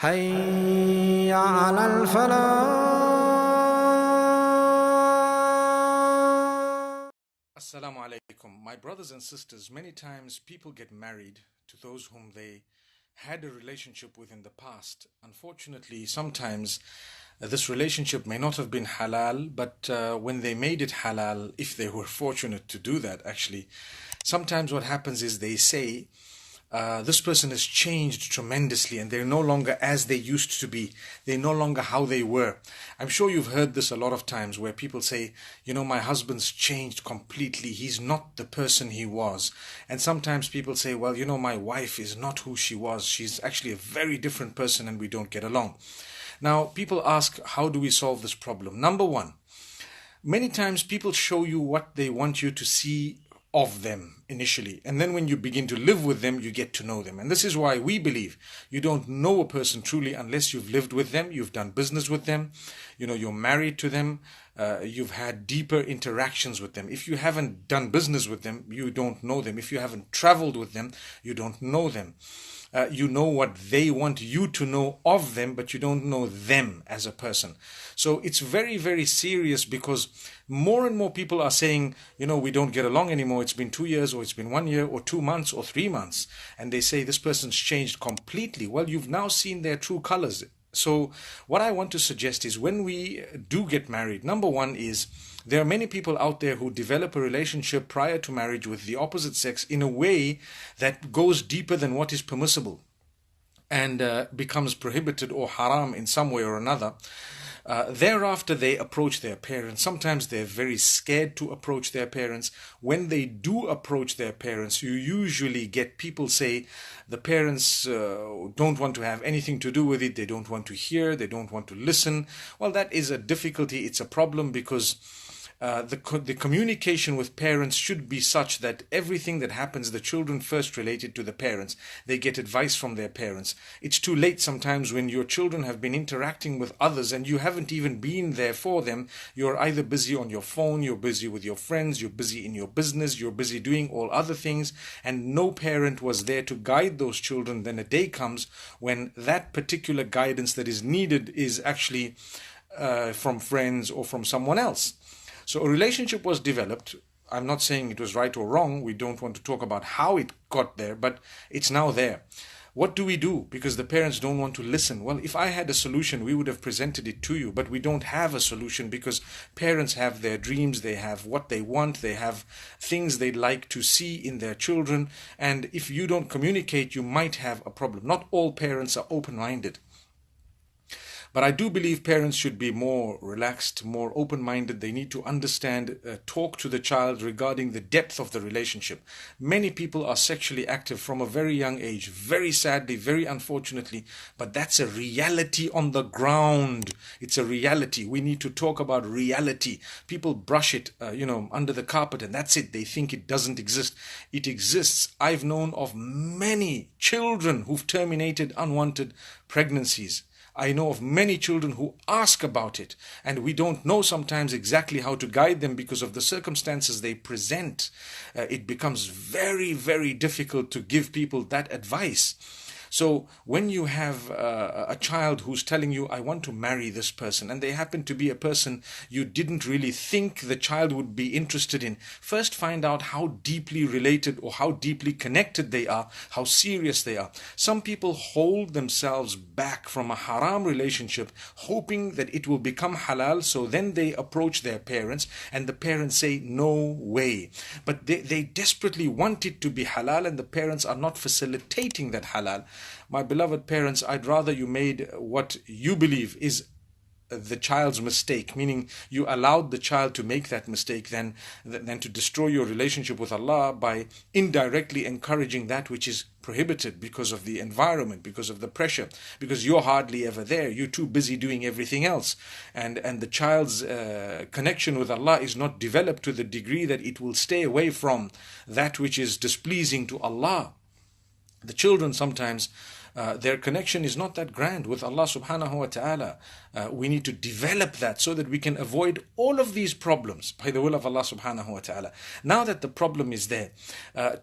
حي على الفلاح. Assalamu alaikum. My brothers and sisters, many times people get married to those whom they had a relationship with in the past. Unfortunately, sometimes this relationship may not have been halal, but when they made it halal, if they were fortunate to do that, actually, sometimes what happens is they say, this person has changed tremendously and they're no longer as they used to be. They're no longer how they were. I'm sure you've heard this a lot of times where people say, you know, my husband's changed completely. He's not the person he was. And sometimes people say, well, you know, my wife is not who she was. She's actually a very different person and we don't get along. Now, people ask, how do we solve this problem? Number one, many times people show you what they want you to see of them initially, and then when you begin to live with them, you get to know them. And this is why we believe you don't know a person truly unless you've lived with them, you've done business with them, you know, you're married to them, you've had deeper interactions with them. If you haven't done business with them, you don't know them. If you haven't traveled with them, you don't know them. You know what they want you to know of them, but you don't know them as a person. So it's very, very serious, because more and more people are saying, you know, we don't get along anymore. It's been 2 years, or it's been 1 year, or 2 months, or 3 months. And they say this person's changed completely. Well, you've now seen their true colors. So what I want to suggest is, when we do get married, number one is, there are many people out there who develop a relationship prior to marriage with the opposite sex in a way that goes deeper than what is permissible, and becomes prohibited or haram in some way or another. Thereafter, they approach their parents. Sometimes they're very scared to approach their parents. When they do approach their parents, you usually get people say the parents don't want to have anything to do with it. They don't want to hear. They don't want to listen. Well, that is a difficulty. It's a problem, because the communication with parents should be such that everything that happens, the children first relate it to the parents. They get advice from their parents. It's too late sometimes when your children have been interacting with others and you haven't even been there for them. You're either busy on your phone, you're busy with your friends, you're busy in your business, you're busy doing all other things, and no parent was there to guide those children. Then a day comes when that particular guidance that is needed is actually from friends or from someone else. So a relationship was developed. I'm not saying it was right or wrong. We don't want to talk about how it got there, but it's now there. What do we do? Because the parents don't want to listen. Well, if I had a solution, we would have presented it to you, but we don't have a solution, because parents have their dreams, they have what they want, they have things they'd like to see in their children, and if you don't communicate, you might have a problem. Not all parents are open-minded. But I do believe parents should be more relaxed, more open-minded. They need to understand, talk to the child regarding the depth of the relationship. Many people are sexually active from a very young age, very sadly, very unfortunately, but that's a reality on the ground. It's a reality. We need to talk about reality. People brush it, under the carpet, and that's it. They think it doesn't exist. It exists. I've known of many children who've terminated unwanted pregnancies. I know of many children who ask about it, and we don't know sometimes exactly how to guide them because of the circumstances they present. It becomes very, very difficult to give people that advice. So when you have a child who's telling you, I want to marry this person, and they happen to be a person you didn't really think the child would be interested in, first find out how deeply related or how deeply connected they are, how serious they are. Some people hold themselves back from a haram relationship, hoping that it will become halal, so then they approach their parents, and the parents say, no way. But they desperately want it to be halal, and the parents are not facilitating that halal. My beloved parents, I'd rather you made what you believe is the child's mistake, meaning you allowed the child to make that mistake, than to destroy your relationship with Allah by indirectly encouraging that which is prohibited because of the environment, because of the pressure, because you're hardly ever there. You're too busy doing everything else. And the child's connection with Allah is not developed to the degree that it will stay away from that which is displeasing to Allah. The children sometimes their connection is not that grand with Allah subhanahu wa ta'ala. We need to develop that so that we can avoid all of these problems by the will of Allah subhanahu wa ta'ala. Now that the problem is there,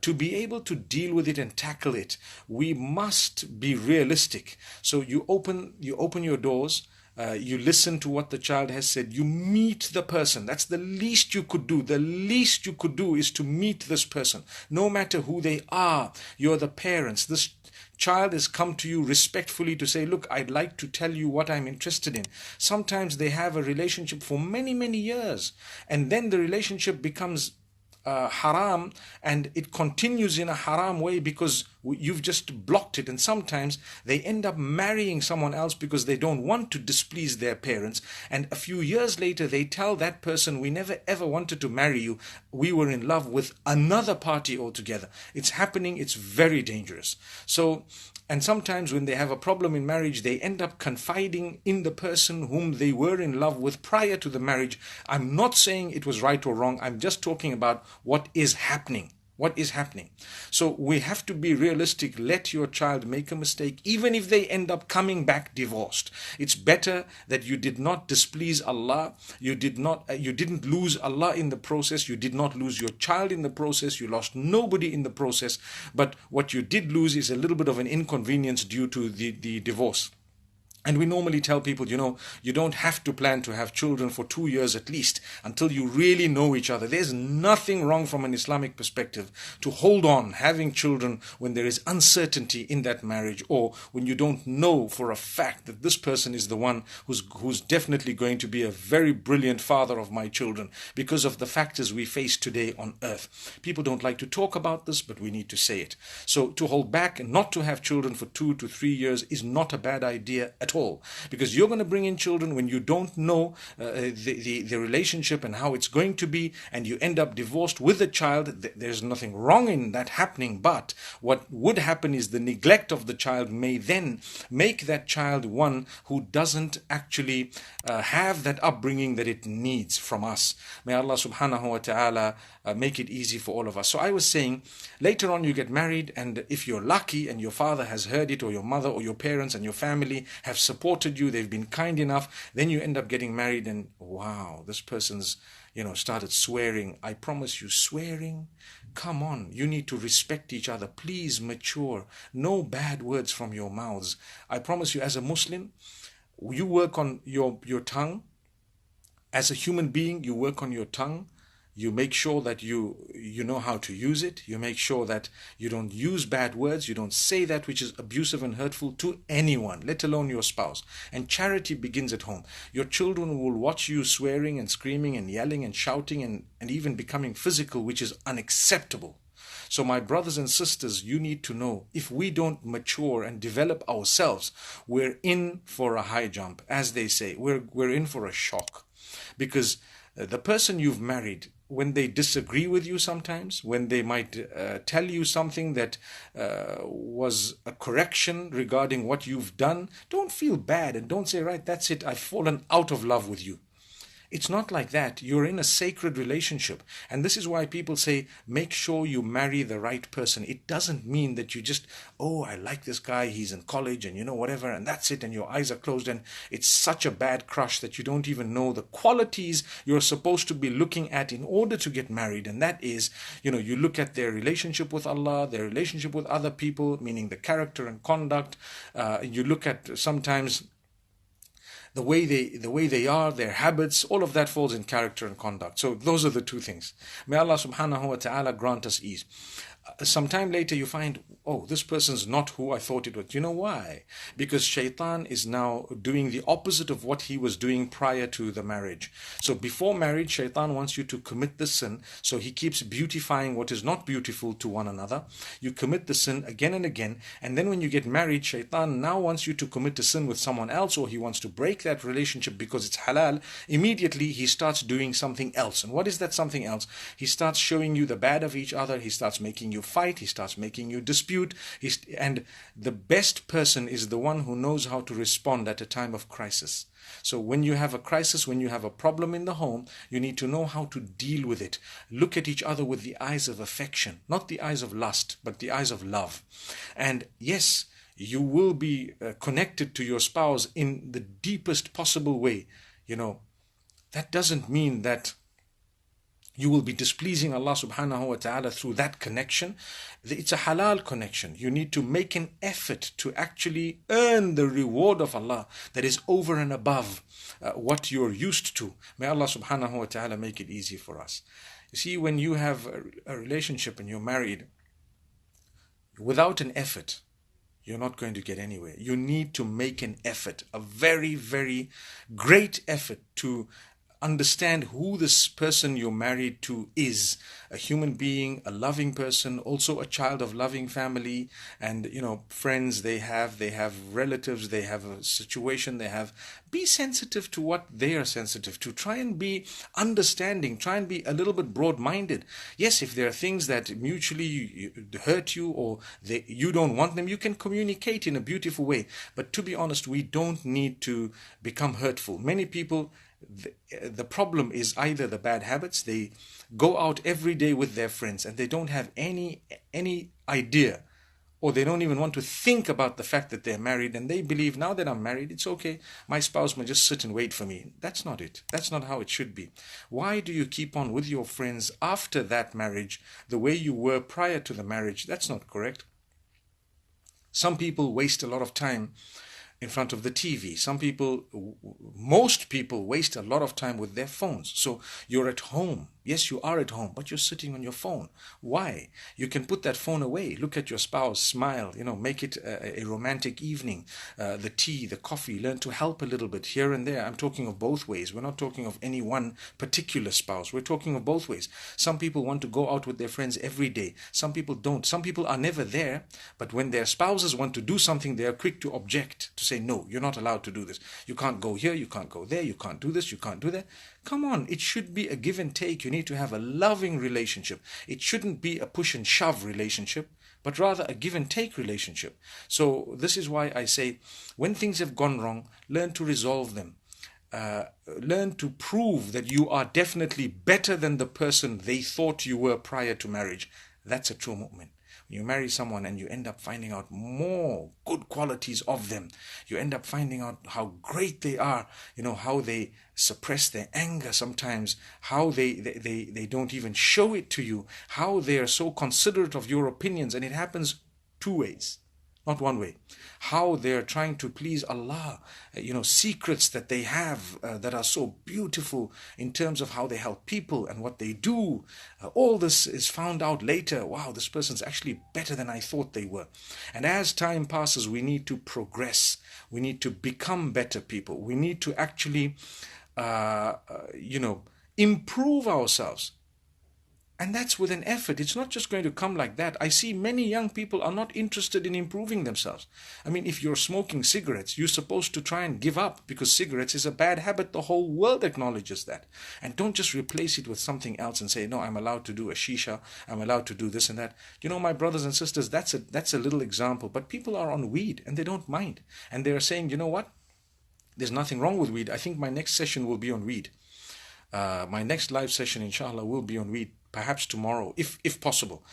to be able to deal with it and tackle it, we must be realistic. So you open your doors, you listen to what the child has said, you meet the person. That's the least you could do. The least you could do is to meet this person. No matter who they are, you're the parents. This child has come to you respectfully to say, look, I'd like to tell you what I'm interested in. Sometimes they have a relationship for many, many years, and then the relationship becomes haram, and it continues in a haram way because you've just blocked it. And sometimes they end up marrying someone else because they don't want to displease their parents, and a few years later they tell that person, we never ever wanted to marry you, we were in love with another party altogether. It's happening. It's very dangerous. So, and sometimes when they have a problem in marriage, they end up confiding in the person whom they were in love with prior to the marriage. I'm not saying it was right or wrong. I'm just talking about what is happening. What is happening? So we have to be realistic. Let your child make a mistake, even if they end up coming back divorced. It's better that you did not displease Allah. You didn't lose Allah in the process. You did not lose your child in the process. You lost nobody in the process. But what you did lose is a little bit of an inconvenience due to the divorce. And we normally tell people, you don't have to plan to have children for 2 years at least until you really know each other. There's nothing wrong from an Islamic perspective to hold on having children when there is uncertainty in that marriage, or when you don't know for a fact that this person is the one who's definitely going to be a very brilliant father of my children, because of the factors we face today on earth. People don't like to talk about this, but we need to say it. So to hold back and not to have children for 2 to 3 years is not a bad idea at all, because you're going to bring in children when you don't know the relationship and how it's going to be, and you end up divorced with a child. There's nothing wrong in that happening, but what would happen is the neglect of the child may then make that child one who doesn't actually have that upbringing that it needs from us. May Allah subhanahu wa ta'ala make it easy for all of us. So I was saying, later on you get married, and if you're lucky and your father has heard it, or your mother or your parents and your family have supported you, they've been kind enough, then you end up getting married, and wow, this person's started swearing. I promise you, swearing, come on, you need to respect each other. Please mature. No bad words from your mouths. I promise you, as a Muslim, you work on your tongue. As a human being, you work on your tongue. You make sure that you know how to use it. You make sure that you don't use bad words. You don't say that which is abusive and hurtful to anyone, let alone your spouse. And charity begins at home. Your children will watch you swearing and screaming and yelling and shouting and even becoming physical, which is unacceptable. So my brothers and sisters, you need to know, if we don't mature and develop ourselves, we're in for a high jump. As they say, we're in for a shock. Because the person you've married, when they disagree with you sometimes, when they might tell you something that was a correction regarding what you've done, don't feel bad and don't say, right, that's it, I've fallen out of love with you. It's not like that. You're in a sacred relationship. And this is why people say, make sure you marry the right person. It doesn't mean that you just, oh, I like this guy, he's in college and whatever, and that's it, and your eyes are closed, and it's such a bad crush that you don't even know the qualities you're supposed to be looking at in order to get married. And that is, you look at their relationship with Allah, their relationship with other people, meaning the character and conduct. You look at sometimes the way they are, their habits, all of that falls in character and conduct. So those are the two things. May Allah subhanahu wa ta'ala grant us ease. Sometime later you find, oh, this person's not who I thought it was. You know why? Because shaitan is now doing the opposite of what he was doing prior to the marriage. So before marriage, shaitan wants you to commit the sin. So he keeps beautifying what is not beautiful to one another. You commit the sin again and again. And then when you get married, shaitan now wants you to commit a sin with someone else, or he wants to break that relationship because it's halal. Immediately he starts doing something else. And what is that something else? He starts showing you the bad of each other. He starts making you fight. He starts making you dispute. And the best person is the one who knows how to respond at a time of crisis. So when you have a crisis, when you have a problem in the home, you need to know how to deal with it. Look at each other with the eyes of affection, not the eyes of lust, but the eyes of love. And yes, You will be connected to your spouse in the deepest possible way. That doesn't mean that you will be displeasing Allah subhanahu wa ta'ala through that connection. It's a halal connection. You need to make an effort to actually earn the reward of Allah that is over and above what you're used to. May Allah subhanahu wa ta'ala make it easy for us. You see, when you have a relationship and you're married, without an effort, you're not going to get anywhere. You need to make an effort, a very, very great effort to understand who this person you're married to is. A human being, a loving person, also a child of loving family, and friends they have relatives, they have a situation they have. Be sensitive to what they are sensitive to. Try and be understanding, try and be a little bit broad-minded. Yes, if there are things that mutually hurt you or you don't want them, you can communicate in a beautiful way. But to be honest, we don't need to become hurtful. Many people, the problem is either the bad habits. They go out every day with their friends and they don't have any idea, or they don't even want to think about the fact that they're married, and they believe, now that I'm married, it's okay, my spouse may just sit and wait for me. That's not it. That's not how it should be. Why do you keep on with your friends after that marriage the way you were prior to the marriage? That's not correct. Some people waste a lot of time in front of the TV. Most people waste a lot of time with their phones. So you're at home. Yes, you are at home, but you're sitting on your phone. Why? You can put that phone away. Look at your spouse, smile, make it a romantic evening. The tea, the coffee, learn to help a little bit here and there. I'm talking of both ways. We're not talking of any one particular spouse. We're talking of both ways. Some people want to go out with their friends every day. Some people don't. Some people are never there, but when their spouses want to do something, they are quick to object, to say, no, you're not allowed to do this. You can't go here, you can't go there, you can't do this, you can't do that. Come on, it should be a give and take. You need to have a loving relationship. It shouldn't be a push and shove relationship, but rather a give and take relationship. So this is why I say, when things have gone wrong, learn to resolve them. Learn to prove that you are definitely better than the person they thought you were prior to marriage. That's a true mu'min. You marry someone and you end up finding out more good qualities of them. You end up finding out how great they are, how they suppress their anger sometimes, how they don't even show it to you, how they are so considerate of your opinions. And it happens two ways, not one way. How they're trying to please Allah, secrets that they have that are so beautiful in terms of how they help people and what they do. All this is found out later. Wow, this person's actually better than I thought they were. And as time passes, we need to progress. We need to become better people. We need to actually, improve ourselves. And that's with an effort. It's not just going to come like that. I see many young people are not interested in improving themselves. I mean, if you're smoking cigarettes, you're supposed to try and give up, because cigarettes is a bad habit. The whole world acknowledges that. And don't just replace it with something else and say, no, I'm allowed to do a shisha, I'm allowed to do this and that. My brothers and sisters, that's a little example. But people are on weed and they don't mind. And they're saying, you know what? There's nothing wrong with weed. I think my next session will be on weed. My next live session, inshallah, will be on weed. Perhaps tomorrow, if possible.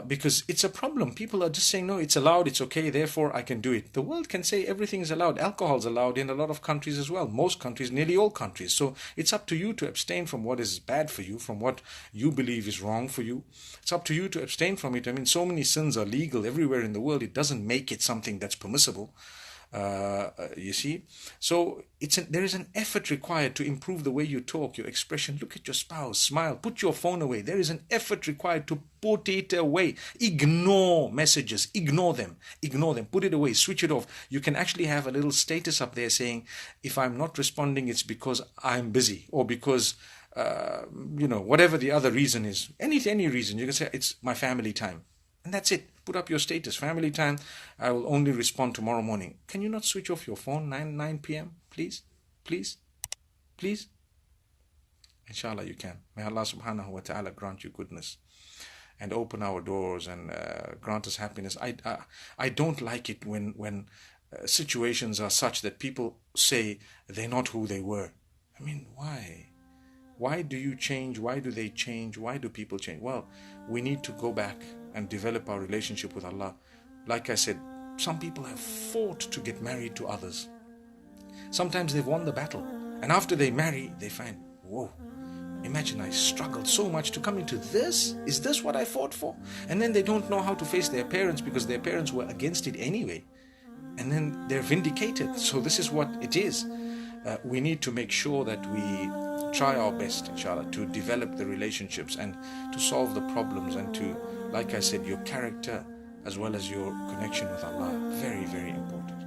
Because it's a problem. People are just saying, no, it's allowed, it's okay, therefore I can do it. The world can say everything is allowed. Alcohol is allowed in a lot of countries as well. Most countries, nearly all countries. So it's up to you to abstain from what is bad for you, from what you believe is wrong for you. It's up to you to abstain from it. I mean, so many sins are legal everywhere in the world. It doesn't make it something that's permissible. You see, so there is an effort required to improve the way you talk, your expression. Look at your spouse, smile, put your phone away. There is an effort required to put it away. Ignore messages, ignore them, put it away, switch it off. You can actually have a little status up there saying, if I'm not responding, it's because I'm busy, or because whatever the other reason is. Any reason, you can say it's my family time. And that's it. Put up your status. Family time. I will only respond tomorrow morning. Can you not switch off your phone 9 p.m.? Please? Please? Please? Inshallah you can. May Allah subhanahu wa ta'ala grant you goodness and open our doors and grant us happiness. I don't like it when situations are such that people say they're not who they were. I mean, why? Why do you change? Why do they change? Why do people change? Well, we need to go back and develop our relationship with Allah. Like I said, some people have fought to get married to others. Sometimes they've won the battle, and after they marry, they find, whoa, imagine I struggled so much to come into this. Is this what I fought for? And then they don't know how to face their parents because their parents were against it anyway. And then they're vindicated. So this is what it is. We need to make sure that we try our best, inshallah, to develop the relationships and to solve the problems and to, like I said, your character as well as your connection with Allah. Very, very important.